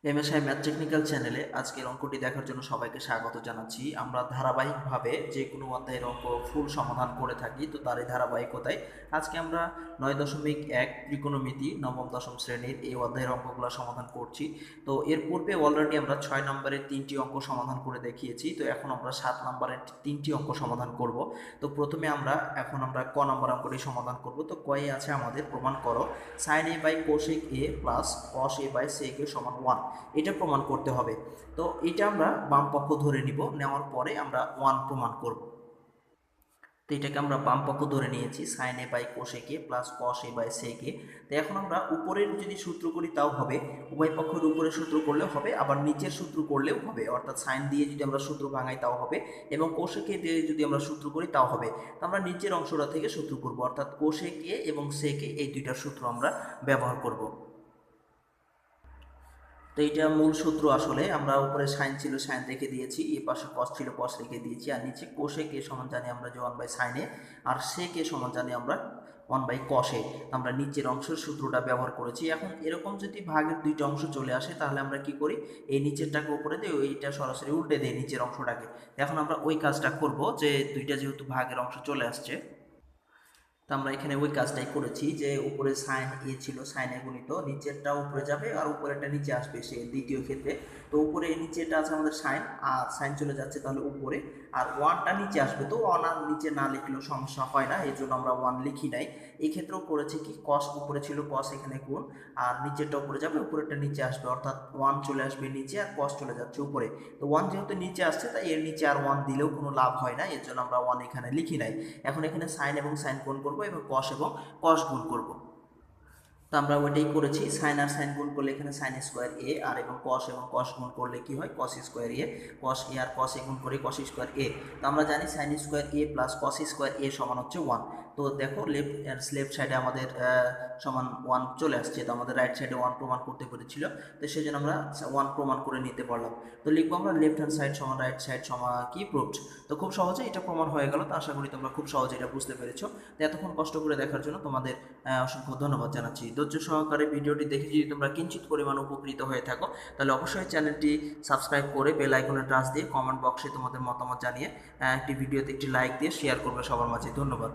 MSI math technical চ্যানেলে আজকের অঙ্কটি দেখার জন্য সবাইকে স্বাগত জানাচ্ছি। আমরা ধারাবাহিকভাবে যে কোনো অধ্যায়ের অঙ্ক ফুল সমাধান করে থাকি, তো তারই ধারাবাহিকতায় আজকে আমরা 9.1 ত্রিকোণমিতি নবম দশম শ্রেণীর এই অধ্যায়ের অঙ্কগুলো সমাধান করছি। তো এর পূর্বে অলরেডি আমরা 6 নম্বরের 3টি অঙ্ক সমাধান করে দেখিয়েছি। তো এখন আমরা 7 নম্বরের 3টি অঙ্ক সমাধান করব। তো প্রথমে এখন আমরা ক নম্বর অঙ্কটি সমাধান করব। তো কয়ে আছে আমাদের প্রমাণ করো sin a by cosec a plus cos a by sec a সমান 1। এটা প্রমাণ করতে হবে। তো এটা আমরা বাম পক্ষ ধরে নিব, নেওয়ার পরে আমরা 1 প্রমাণ করব। তো এটাকে আমরা বাম পক্ষ ধরে নিয়েছি, sin a by cosec a plus cos a by sec a। তো এখন আমরা উপরের যদি সূত্র করি তাও হবে, উভয় পক্ষের উপরের সূত্র করলেও হবে, আবার নিচের সূত্র করলেও হবে, অর্থাৎ sin দিয়ে যদি আমরা সূত্র ভাঙাই তাও হবে, এবং cosec a দিয়ে যদি আমরা সূত্র করি তাও হবে। তো আমরা নিচের অংশটা থেকে সূত্র করব, অর্থাৎ cosec a এবং sec a এই দুইটার সূত্র আমরা ব্যবহার করব। তো এইটা মূল সূত্র। আসলে আমরা উপরে সাইন ছিল সাইন রেখে দিয়েছি, এ পাশে কস ছিল কস রেখে দিয়েছি, আর নিচে কোষে কে সমান জানি আমরা যে 1/sin a, আর সে কে সমান জানি আমরা 1/cos a। আমরা নিচের অংশের সূত্রটা ব্যবহার করেছি। এখন এরকম যদি ভাগের দুইটা অংশ চলে আসে তাহলে আমরা কি করি, এই নিচেরটাকে উপরে দিই, এইটা সরাসরি উল্টে দিই নিচের অংশটাকে। এখন আমরা ওই কাজটা করব, যে দুইটা যেহেতু ভাগের অংশ চলে আসছে, তো আমরা এখানে ওই কাজটাই করেছি, যে উপরে সাইন এ ছিল, সাইন এ গুণিত নিচেরটা উপরে যাবে আর উপরেরটা নিচে আসবে সে দ্বিতীয় ক্ষেত্রে। তো উপরে নিচেটা আছে আমাদের সাইন, আর সাইন চলে যাচ্ছে তাহলে উপরে, আর ওয়ানটা নিচে আসবে। তো ওয়ান আর নিচে না লিখলেও সমস্যা হয় না, এই জন্য আমরা ওয়ান লিখি নাই। এই ক্ষেত্রেও করেছি কি, কস উপরে ছিল কস এখানে গুণ, আর নিচেরটা উপরে যাবে উপরেরটা নিচে আসবে, অর্থাৎ ওয়ান চলে আসবে নিচে আর কস চলে যাচ্ছে উপরে। তো ওয়ান যেহেতু নিচে আসছে তাই এর নিচে আর ওয়ান দিলেও কোনো লাভ হয় না, এর জন্য আমরা ওয়ান এখানে লিখি নাই। এখন এখানে সাইন এবং সাইন গুণ করব এবং কস এবং কস গুণ করব। তো আমরা ওইটাই করেছি, সাইন আর সাইন গুণ করলে এখানে সাইন স্কোয়ার এ, আর এবং কস গুণ করলে কি হয়, কস স্কোয়ার এ। কস এ আর কস এ গুণ করে কস স্কোয়ার এ। তো আমরা জানি সাইন স্কোয়ার এ প্লাস কস স্কোয়ার এ সমান হচ্ছে 1। তো দেখো লেফট সাইডে আমাদের সমান 1 চলে আসছে, তো আমাদের রাইট সাইডে 1 প্রমাণ করতে পেরেছিল, তো সেই জন্য আমরা 1 প্রমাণ করে নিতে পারলাম। তো লিখবো আমরা লেফট হ্যান্ড সাইড সমান রাইট সাইড সমান কি প্রুভড। তো খুব সহজে এটা প্রমাণ হয়ে গেল। তো আশা করি তোমরা খুব সহজে এটা বুঝতে পেরেছো। তো এতক্ষণ কষ্ট করে দেখার জন্য তোমাদের অসংখ্য ধন্যবাদ জানাচ্ছি। ধৈর্য সহকারে ভিডিওটি দেখে যদি তোমরা কিঞ্চিত পরিমাণ উপকৃত হয়ে থাকো, তাহলে অবশ্যই চ্যানেলটি সাবস্ক্রাইব করে বেল আইকনে টাচ দিয়ে কমেন্ট বক্সে তোমাদের মতামত জানিয়ে একটি ভিডিওতে একটি লাইক দিয়ে শেয়ার করবে সবার মাঝে। ধন্যবাদ।